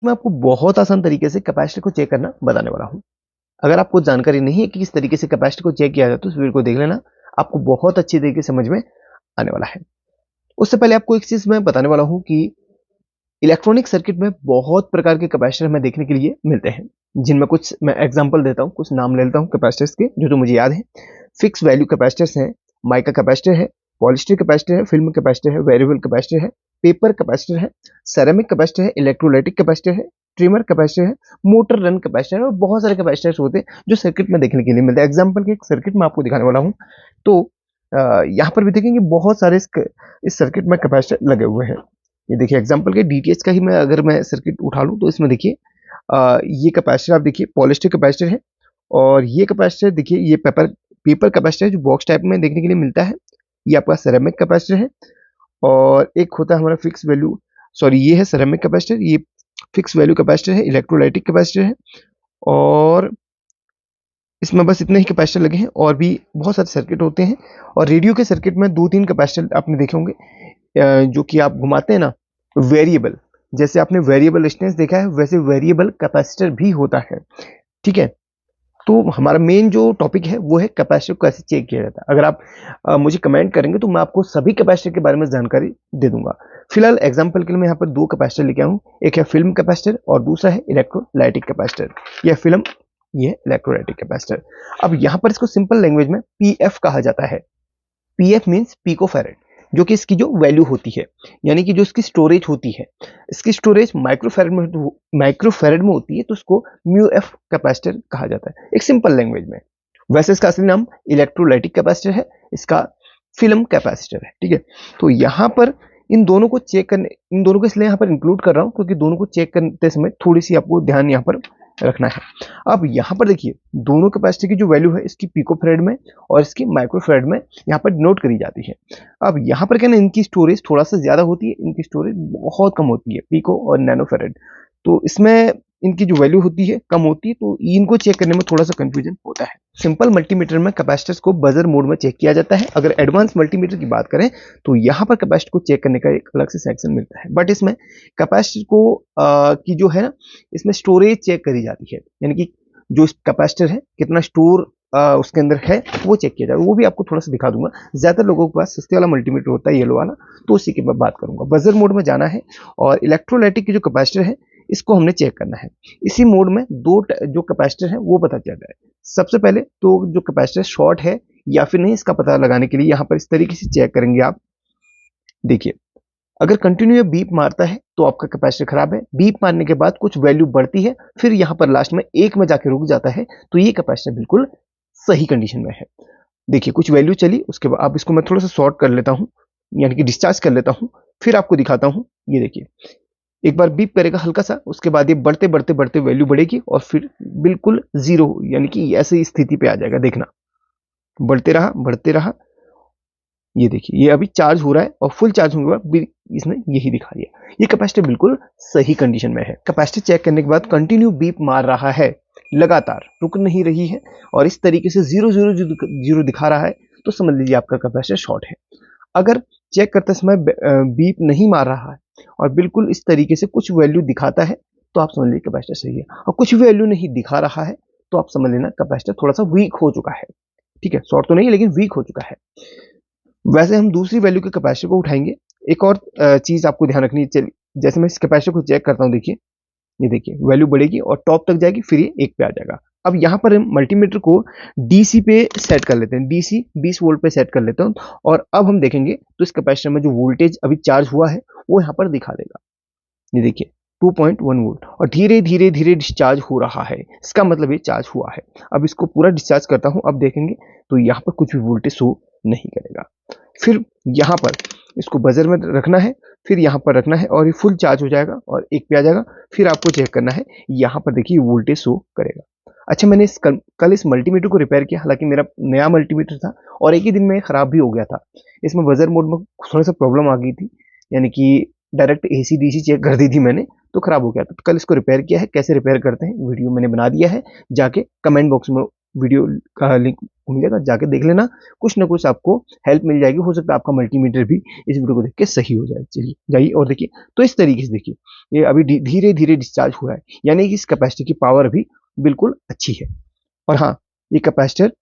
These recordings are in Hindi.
मैं आपको बहुत आसान तरीके से कैपेसिटर को चेक करना बताने वाला हूँ। अगर आपको जानकारी नहीं है कि किस तरीके से कैपेसिटर को चेक किया जाए तो इस वीडियो को देख लेना, आपको बहुत अच्छी तरीके से समझ में आने वाला है। उससे पहले आपको एक चीज़ मैं बताने वाला हूँ कि इलेक्ट्रॉनिक सर्किट में बहुत प्रकार के कैपेसिटर हमें देखने के लिए मिलते हैं, जिनमें कुछ मैं एग्जांपल देता हूँ, कुछ नाम ले लेता हूँ कैपेसिटर्स के जो मुझे याद है। फिक्स वैल्यू कैपेसिटर्स हैं, माइका कैपेसिटर है, पॉलिस्टर कैपेसिटर है, फिल्म कैपेसिटर है, वेरिएबल कैपेसिटर है, पेपर कैपेसिटर है, सेरेमिक कैपेसिटर है, इलेक्ट्रोलाइटिक कैपेसिटर है, ट्रिमर कैपेसिटर है, मोटर रन कैपेसिटर है और बहुत सारे कैपेसिटर्स होते हैं जो सर्किट में देखने के लिए मिलते हैं। एग्जाम्पल के एक सर्किट में आपको दिखाने वाला हूँ। तो यहाँ पर भी देखेंगे बहुत सारे इस सर्किट में कैपेसिटर लगे हुए हैं। ये देखिए एग्जांपल के डीटीएच का ही मैं सर्किट उठा लूँ तो इसमें देखिए ये कैपेसिटर आप देखिए पॉलिस्टर कैपेसिटर है और ये कैपेसिटर देखिए ये पेपर पेपर कैपेसिटर है जो बॉक्स टाइप में देखने के लिए मिलता है। ये आपका सेरेमिक कैपेसिटर है और एक होता है हमारा फिक्स वैल्यू सॉरी ये है सेरेमिक कैपेसिटर, ये फिक्स वैल्यू कैपेसिटर है, इलेक्ट्रोलाइटिक कैपेसिटर है और इसमें बस इतने ही कैपेसिटर लगे हैं और भी बहुत सारे सर्किट होते हैं। और रेडियो के सर्किट में 2-3 कैपेसिटर आपने देखे होंगे जो कि आप घुमाते हैं ना वेरिएबल, जैसे आपने वेरिएबल रेजिस्टेंस देखा है वैसे वेरिएबल कैपेसिटर भी होता है। ठीक है, तो हमारा मेन जो टॉपिक है वो है कैपेसिटर को कैसे चेक किया जाता है। अगर आप मुझे कमेंट करेंगे तो मैं आपको सभी कैपेसिटर के बारे में जानकारी दे दूंगा। फिलहाल एग्जांपल के लिए मैं यहाँ पर 2 कैपेसिटर लेके आया हूँ, एक है फिल्म कैपेसिटर और दूसरा है इलेक्ट्रोलाइटिक कैपेसिटर। यह फिल्म, ये इलेक्ट्रोलाइटिक कैपेसिटर। अब यहाँ पर इसको सिंपल लैंग्वेज में पीएफ कहा जाता है। पीएफ मीन्स पिकोफैरेड, जो कि इसकी जो वैल्यू होती है, यानी कि जो इसकी स्टोरेज होती है, इसकी स्टोरेज माइक्रोफैरेड में होती है तो उसको म्यू एफ कैपेसिटर कहा जाता है एक सिंपल लैंग्वेज में। वैसे इसका असली नाम इलेक्ट्रोलाइटिक कैपेसिटर है, इसका फिल्म कैपेसिटर है। ठीक है, तो यहाँ पर इन दोनों को चेक करने, इन दोनों को इसलिए यहाँ पर इंक्लूड कर रहा हूँ क्योंकि दोनों को चेक करते समय थोड़ी सी आपको ध्यान यहाँ पर रखना है। अब यहाँ पर देखिए दोनों कैपेसिटर की जो वैल्यू है इसकी पिकोफैरेड में और इसकी माइक्रोफैरेड में यहाँ पर नोट करी जाती है। अब यहाँ पर क्या ना इनकी स्टोरेज थोड़ा सा ज्यादा होती है, इनकी स्टोरेज बहुत कम होती है, पिको और नैनोफैरेड। तो इसमें इनकी जो वैल्यू होती है कम होती है, तो इनको चेक करने में थोड़ा सा कंफ्यूजन होता है। सिंपल मल्टीमीटर में कैपेसिटर्स को बजर मोड में चेक किया जाता है। अगर एडवांस मल्टीमीटर की बात करें तो यहाँ पर कैपेसिटर को चेक करने का एक अलग से सेक्शन मिलता है, बट इसमें कैपेसिटर को की जो है ना इसमें स्टोरेज चेक करी जाती है, यानी कि जो कैपेसिटर है कितना स्टोर उसके अंदर है वो चेक किया जाएगा। वो भी आपको थोड़ा सा दिखा दूंगा। ज्यादातर लोगों के पास सस्ते वाला मल्टीमीटर होता है येलो वाला, तो उसी की मैं बात करूंगा। बजर मोड में जाना है और इलेक्ट्रोलाइटिक की जो कैपेसिटर है इसको हमने चेक करना है। इसी मोड में जो कैपेसिटर है वो पता चल रहा है। सबसे पहले तो जो कैपेसिटर शॉर्ट है या फिर नहीं इसका पता लगाने के लिए यहाँ पर इस तरीके से चेक करेंगे आप। देखिए अगर कंटिन्यू बीप मारता है तो आपका कैपेसिटर खराब है, बीप मारने के बाद कुछ वैल्यू बढ़ती है फिर यहाँ पर लास्ट में 1 में जाके रुक जाता है तो ये कैपेसिटर बिल्कुल सही कंडीशन में है। देखिए कुछ वैल्यू चली, उसके बाद अब इसको मैं थोड़ा सा शॉर्ट कर लेता हूँ, यानी कि डिस्चार्ज कर लेता हूँ, फिर आपको दिखाता हूँ। ये देखिए एक बार बीप करेगा हल्का सा, उसके बाद ये बढ़ते बढ़ते बढ़ते वैल्यू बढ़ेगी और फिर बिल्कुल जीरो यानी कि ऐसी स्थिति पे आ जाएगा। देखना बढ़ते रहा, ये देखिए ये अभी चार्ज हो रहा है और फुल चार्ज होने के बाद इसने यही दिखा दिया। ये कैपेसिटर बिल्कुल सही कंडीशन में है। कैपेसिटर चेक करने के बाद कंटिन्यू बीप मार रहा है, लगातार रुक नहीं रही है और इस तरीके से 0 दिखा रहा है तो समझ लीजिए आपका कैपेसिटर शॉर्ट है। अगर चेक करते समय बीप नहीं मार रहा है और बिल्कुल इस तरीके से कुछ वैल्यू दिखाता है तो आप समझ लीजिए कैपेसिटर सही है, और कुछ वैल्यू नहीं दिखा रहा है तो आप समझ लेना कैपेसिटर थोड़ा सा वीक हो चुका है। ठीक है, शॉर्ट तो नहीं है लेकिन वीक हो चुका है। वैसे हम दूसरी वैल्यू के कैपेसिटर को उठाएंगे। एक और चीज आपको ध्यान रखनी है, जैसे मैं इस कैपेसिटर को चेक करता हूँ, देखिए ये देखिए वैल्यू बढ़ेगी और टॉप तक जाएगी फिर ये 1 पे आ जाएगा। अब यहाँ पर हम मल्टीमीटर को डीसी पे सेट कर लेते हैं, डीसी 20 वोल्ट पे सेट कर लेते हैं और अब हम देखेंगे तो इस कैपेसिटर में जो वोल्टेज अभी चार्ज हुआ है वो यहाँ पर दिखा देगा। ये देखिए 2.1 वोल्ट और धीरे धीरे धीरे डिस्चार्ज हो रहा है, इसका मतलब ये चार्ज हुआ है। अब इसको पूरा डिस्चार्ज करता हूँ, अब देखेंगे तो यहाँ पर कुछ भी वोल्टेज शो नहीं करेगा। फिर यहाँ पर इसको बजर में रखना है, फिर यहाँ पर रखना है और ये फुल चार्ज हो जाएगा और 1 पे आ जाएगा। फिर आपको चेक करना है, यहाँ पर देखिए वोल्टेज शो करेगा। अच्छा मैंने कल इस मल्टीमीटर को रिपेयर किया, हालांकि मेरा नया मल्टीमीटर था और एक ही दिन में खराब भी हो गया था। इसमें बजर मोड में थोड़ा सा प्रॉब्लम आ गई थी, यानी कि डायरेक्ट एसी डीसी चेक कर दी थी मैंने तो खराब हो गया था। तो कल इसको रिपेयर किया है, कैसे रिपेयर करते हैं वीडियो मैंने बना दिया है, जाके कमेंट बॉक्स में वीडियो का लिंक मिलेगा, जाके देख लेना, कुछ ना कुछ आपको हेल्प मिल जाएगी। हो सकता है आपका मल्टीमीटर भी इस वीडियो को देख के सही हो जाए। चलिए जाइए और देखिए। तो इस तरीके से देखिए, ये अभी धीरे धीरे डिस्चार्ज हो रहा है, यानी कि इस कैपेसिटर की पावर भी बिल्कुल अच्छी है। और हाँ, ये कैपेसिटर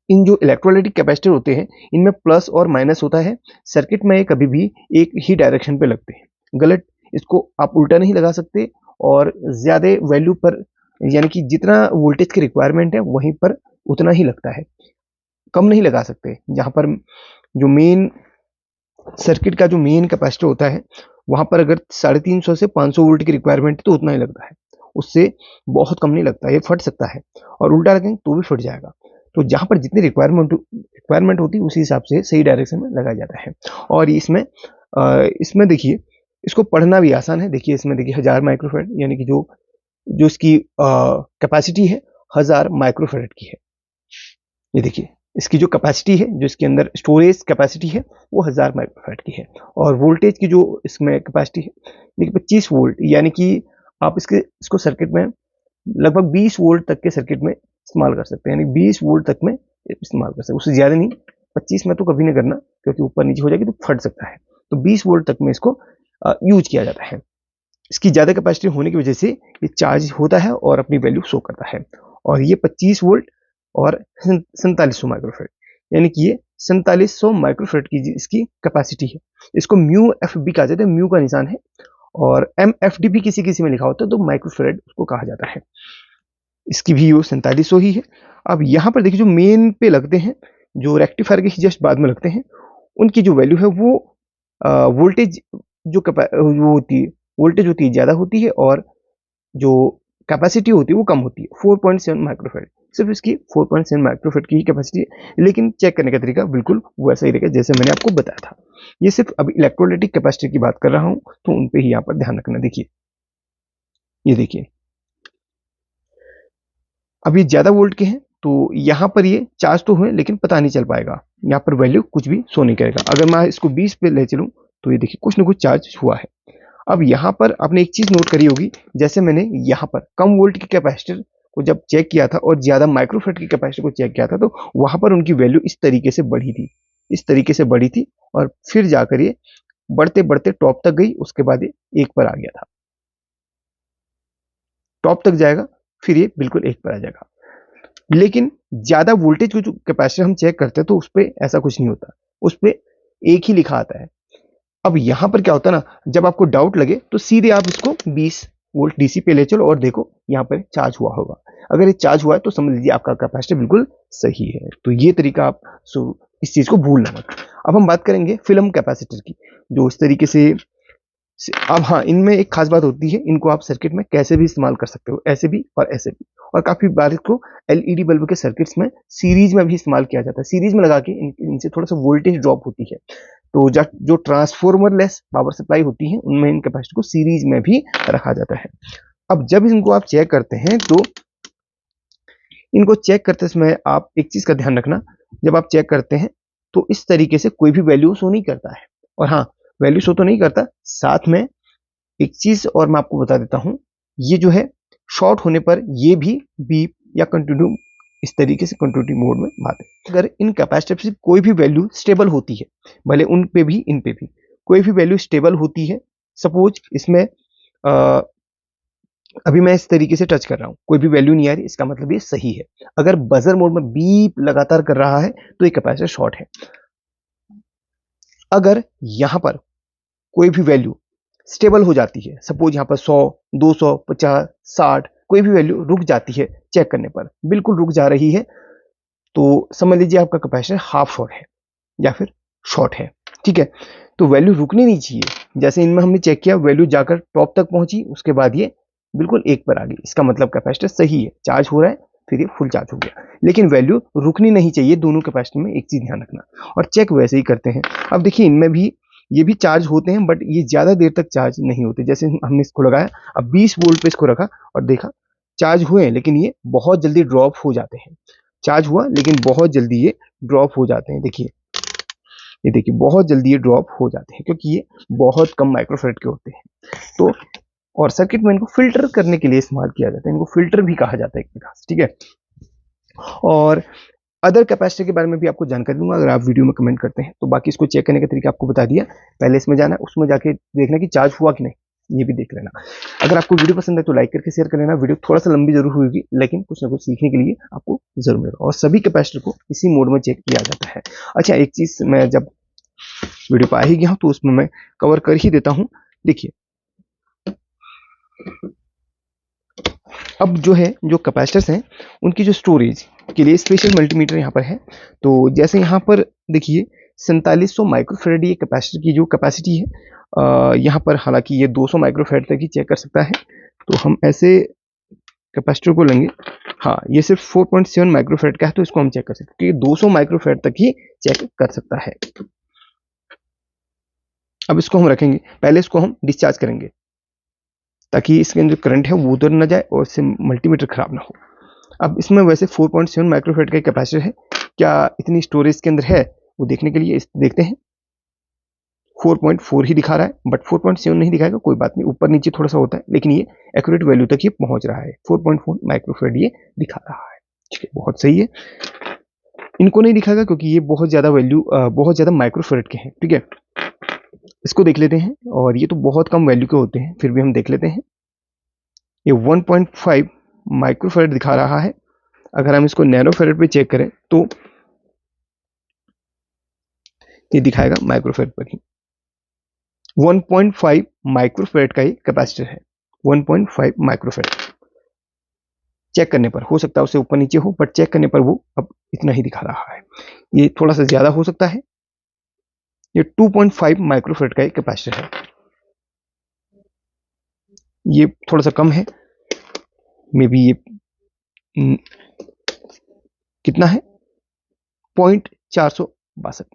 इन जो इलेक्ट्रोलाइटिक कैपेसिटर होते हैं, इनमें प्लस और माइनस होता है। सर्किट में ये कभी भी एक ही डायरेक्शन पे लगते हैं, गलत इसको आप उल्टा नहीं लगा सकते। और ज़्यादा वैल्यू पर, यानी कि जितना वोल्टेज की रिक्वायरमेंट है वहीं पर उतना ही लगता है, कम नहीं लगा सकते। जहाँ पर जो मेन सर्किट का जो मेन कैपेसिटर होता है, वहाँ पर अगर 350 से 500 वोल्ट की रिक्वायरमेंट है तो उतना ही लगता है, उससे बहुत कम नहीं लगता। ये फट सकता है, और उल्टा लगेंगे तो भी फट जाएगा। तो जहाँ पर जितनी रिक्वायरमेंट होती है उसी हिसाब से सही डायरेक्शन में लगाया जाता है। और इसमें देखिए, इसको पढ़ना भी आसान है। देखिए इसमें देखिए 1000 माइक्रोफेरेड, यानी कि जो जो इसकी कैपेसिटी है 1000 माइक्रोफेरेड की है। ये देखिए इसकी जो कैपेसिटी है, जो इसके अंदर स्टोरेज कैपेसिटी है, वो 1000 माइक्रोफेरेड की है। और वोल्टेज की जो इसमें कैपेसिटी है, देखिए 25 वोल्ट, यानी कि आप इसको सर्किट में लगभग 20 वोल्ट तक के सर्किट में इस्तेमाल कर सकते हैं, यानी 20 वोल्ट तक में इस्तेमाल कर सकते हैं, उससे ज़्यादा नहीं। 25 में तो कभी नहीं करना, क्योंकि ऊपर नीचे हो जाएगी तो फट सकता है। तो 20 वोल्ट तक में इसको यूज किया जाता है। इसकी ज़्यादा कैपेसिटी होने की वजह से ये चार्ज होता है और अपनी वैल्यू शो करता है। और ये 25 वोल्ट और 4700 माइक्रोफेरेड, यानी कि ये 4700 माइक्रोफेरेड की इसकी कैपेसिटी है। इसको म्यू एफ बी कहा जाता है, म्यू का निशान है। और एम एफ डी भी किसी किसी में लिखा होता है, तो माइक्रोफेरेड उसको कहा जाता है। इसकी भी वो 4700 ही है। अब यहाँ पर देखिए, जो मेन पे लगते हैं, जो रेक्टिफायर के जस्ट बाद में लगते हैं, उनकी जो वैल्यू है वो वोल्टेज वो होती है, वोल्टेज होती है ज़्यादा होती है, और जो कैपेसिटी होती है वो कम होती है, 4.7 माइक्रोफेरेड। सिर्फ इसकी 4.7 माइक्रोफेरेड की ही कैपेसिटी है, लेकिन चेक करने का तरीका बिल्कुल वैसा ही रहेगा जैसे मैंने आपको बताया था। ये सिर्फ अभी इलेक्ट्रोलाइटिक कैपेसिटी की बात कर रहा हूँ, तो उन पे ही यहाँ पर ध्यान रखना। देखिए ये देखिए, अब ये ज़्यादा वोल्ट के हैं, तो यहाँ पर ये चार्ज तो हुए लेकिन पता नहीं चल पाएगा, यहाँ पर वैल्यू कुछ भी शो नहीं करेगा। अगर मैं इसको 20 पे ले चलूँ तो ये देखिए कुछ ना कुछ चार्ज हुआ है। अब यहाँ पर आपने एक चीज़ नोट करी होगी, जैसे मैंने यहाँ पर कम वोल्ट के कैपेसिटर को जब चेक किया था और ज़्यादा माइक्रोफेरेड के कैपेसिटर को चेक किया था, तो वहाँ पर उनकी वैल्यू इस तरीके से बढ़ी थी, इस तरीके से बढ़ी थी, और फिर जाकर ये बढ़ते बढ़ते टॉप तक गई, उसके बाद ये 1 पर आ गया था। टॉप तक जाएगा, फिर ये बिल्कुल 1 पर आ जाएगा। लेकिन ज़्यादा वोल्टेज को जो कैपेसिटर हम चेक करते हैं, तो उस पे ऐसा कुछ नहीं होता, उस पे 1 ही लिखा आता है। अब यहाँ पर क्या होता है ना, जब आपको डाउट लगे तो सीधे आप इसको 20 वोल्ट डीसी पे ले चलो और देखो यहाँ पर चार्ज हुआ होगा। अगर ये चार्ज हुआ है तो समझ लीजिए आपका कैपेसिटर बिल्कुल सही है। तो ये तरीका आप इस चीज़ को भूलना मत। अब हम बात करेंगे फिल्म कैपेसिटर की, जो इस तरीके से। अब हाँ, इनमें एक खास बात होती है, इनको आप सर्किट में कैसे भी इस्तेमाल कर सकते हो, ऐसे भी और ऐसे भी। और काफ़ी बार इसको एलईडी बल्ब के सर्किट्स में सीरीज में भी इस्तेमाल किया जाता है। सीरीज में लगा के इनसे थोड़ा सा वोल्टेज ड्रॉप होती है, तो जो ट्रांसफॉर्मर लेस पावर सप्लाई होती है, उनमें इन कैपेसिटर को सीरीज में भी रखा जाता है। अब जब इनको आप चेक करते हैं, तो इनको चेक करते समय आप एक चीज़ का ध्यान रखना, जब आप चेक करते हैं तो इस तरीके से कोई भी वैल्यू शो नहीं करता है। और हाँ, वैल्यू शो तो नहीं करता, साथ में एक चीज़ और मैं आपको बता देता हूँ, ये जो है शॉर्ट होने पर ये भी बीप या कंटिन्यू, इस तरीके से कंटिन्यू मोड में बात है। अगर इन कैपेसिटर से कोई भी वैल्यू स्टेबल होती है, भले उन पे भी इन पे भी कोई भी वैल्यू स्टेबल होती है, सपोज इसमें अभी मैं इस तरीके से टच कर रहा हूँ, कोई भी वैल्यू नहीं आ रही, इसका मतलब ये सही है। अगर बजर मोड में बीप लगातार कर रहा है तो ये कैपेसिटर शॉर्ट है। अगर यहाँ पर कोई भी वैल्यू स्टेबल हो जाती है, सपोज यहाँ पर 100, 200, 50, 60, कोई भी वैल्यू रुक जाती है चेक करने पर, बिल्कुल रुक जा रही है, तो समझ लीजिए आपका कैपेसिटर हाफ शॉर्ट है या फिर शॉर्ट है। ठीक है, तो वैल्यू रुकनी नहीं चाहिए। जैसे इनमें हमने चेक किया, वैल्यू जाकर टॉप तक पहुंची, उसके बाद ये बिल्कुल 1 पर आ गई, इसका मतलब कैपेसिटर सही है, चार्ज हो रहा है, फिर ये फुल चार्ज हो गया। लेकिन वैल्यू रुकनी नहीं चाहिए, दोनों कैपेसिटर में एक चीज ध्यान रखना। और चेक वैसे ही करते हैं। अब देखिए, इनमें भी ये भी चार्ज होते हैं, बट ये ज़्यादा देर तक चार्ज नहीं होते। जैसे हमने इसको लगाया, अब 20 वोल्ट पे इसको रखा और देखा चार्ज हुए हैं, लेकिन ये बहुत जल्दी ड्रॉप हो जाते हैं। चार्ज हुआ लेकिन बहुत जल्दी ये ड्रॉप हो जाते हैं। देखिए, ये देखिए बहुत जल्दी ये ड्रॉप हो जाते हैं, क्योंकि ये बहुत कम माइक्रोफेरेड के होते हैं। तो और सर्किट में इनको फिल्टर करने के लिए इस्तेमाल किया जाता है। इनको फिल्टर भी कहा जाता है एक प्रकार से, ठीक है। और अदर कैपेसिटर के बारे में भी आपको जानकारी दूंगा अगर आप वीडियो में कमेंट करते हैं। तो बाकी इसको चेक करने का तरीका आपको बता दिया। पहले इसमें जाना, उसमें जाके देखना कि चार्ज हुआ कि नहीं, ये भी देख लेना। अगर आपको वीडियो पसंद है तो लाइक करके शेयर कर लेना। वीडियो थोड़ा सा लंबी जरूर होगी, लेकिन कुछ ना कुछ सीखने के लिए आपको जरूर मिलेगा। और सभी कैपेसिटर को इसी मोड में चेक किया जाता है। अच्छा, एक चीज मैं जब वीडियो पर आ ही गया हूं तो उसमें मैं कवर कर ही देता हूं। देखिए, अब जो है, जो कैपेसिटर्स हैं उनकी जो स्टोरेज के लिए स्पेशल मल्टीमीटर यहाँ पर है। तो जैसे यहाँ पर देखिए 4700 माइक्रोफेरेड ये कैपेसिटर की जो कैपेसिटी है। यहाँ पर हालांकि ये 200 माइक्रोफेरेड तक ही चेक कर सकता है। तो हम ऐसे कैपेसिटर को लेंगे, हाँ ये सिर्फ 4.7 माइक्रोफेरेड का है, तो इसको हम चेक कर सकते हैं क्योंकि 200 माइक्रोफेरेड तक ही चेक कर सकता है। अब इसको हम रखेंगे, पहले इसको हम डिस्चार्ज करेंगे ताकि इसके अंदर जो करंट है वो उधर ना जाए और इससे मल्टीमीटर खराब ना हो। अब इसमें वैसे 4.7 माइक्रोफेरेड का कैपेसिटर है, क्या इतनी स्टोरेज के अंदर है वो देखने के लिए देखते हैं। 4.4 ही दिखा रहा है, बट 4.7 नहीं दिखाएगा, कोई बात नहीं, ऊपर नीचे थोड़ा सा होता है, लेकिन ये एक्यूरेट वैल्यू तक ये पहुंच रहा है। 4.4 माइक्रोफेरेड ये दिखा रहा है, ठीक है, बहुत सही है। इनको नहीं दिखाएगा क्योंकि ये बहुत ज्यादा वैल्यू, बहुत ज्यादा माइक्रोफेरेड के हैं, ठीक है। इसको देख लेते हैं, और ये तो बहुत कम वैल्यू के होते हैं, फिर भी हम देख लेते हैं। ये 1.5 माइक्रोफेरेड दिखा रहा है। अगर हम इसको नैनोफेरेड पे चेक करें तो ये दिखाएगा माइक्रोफेरेड पर ही। 1.5 माइक्रोफेरेड का ये कैपेसिटर है। 1.5 माइक्रोफेरेड चेक करने पर, हो सकता है उससे ऊपर नीचे हो, बट चेक करने पर वो अब इतना ही दिखा रहा है। ये थोड़ा सा ज्यादा हो सकता है। ये 2.5 माइक्रोफेरेड का एक कैपेसिटर है, ये थोड़ा सा कम है। मे बी ये कितना है, 0.462,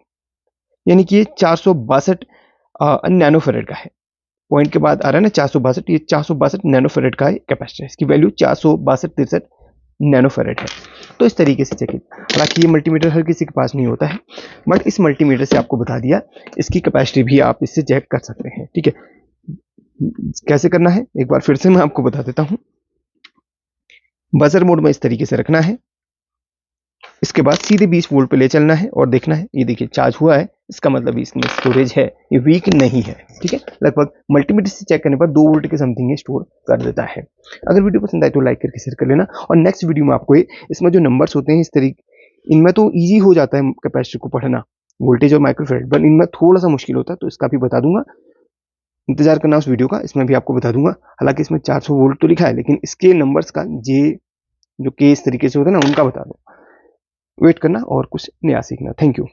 यानी कि ये 462 नैनोफेरेड का है। पॉइंट के बाद आ रहा है ना 462, ये 462 नैनोफेरेड का कैपेसिटर है। इसकी वैल्यू 462 नैनोफेरेड है। तो इस तरीके से चेक, हालांकि ये मल्टीमीटर हर किसी के पास नहीं होता है, बट इस मल्टीमीटर से आपको बता दिया, इसकी कैपेसिटी भी आप इससे चेक कर सकते हैं, ठीक है। कैसे करना है एक बार फिर से मैं आपको बता देता हूं। बजर मोड में इस तरीके से रखना है, इसके बाद सीधे 20 वोल्ट पे ले चलना है और देखना है। ये देखिए चार्ज हुआ है, इसका मतलब इसमें स्टोरेज है, ये वीक नहीं है, ठीक है। लगभग मल्टीमीटर से चेक करने पर 2 वोल्ट के समथिंग ये स्टोर कर देता है। अगर वीडियो पसंद आए तो लाइक करके शेयर कर लेना। और नेक्स्ट वीडियो में आपको इसमें जो नंबर्स होते हैं इस तरीके, इनमें तो ईजी हो जाता है कैपेसिटर को पढ़ना, वोल्टेज और माइक्रोफेरेड, बट इनमें थोड़ा सा मुश्किल होता है, तो इसका भी बता दूंगा। इंतजार करना उस वीडियो का, इसमें भी आपको बता दूंगा। हालांकि इसमें 400 वोल्ट तो लिखा है, लेकिन इसके नंबर्स का जो के इस तरीके से होता है ना, उनका बता दो। वेट करना और कुछ नया सीखना। Thank you.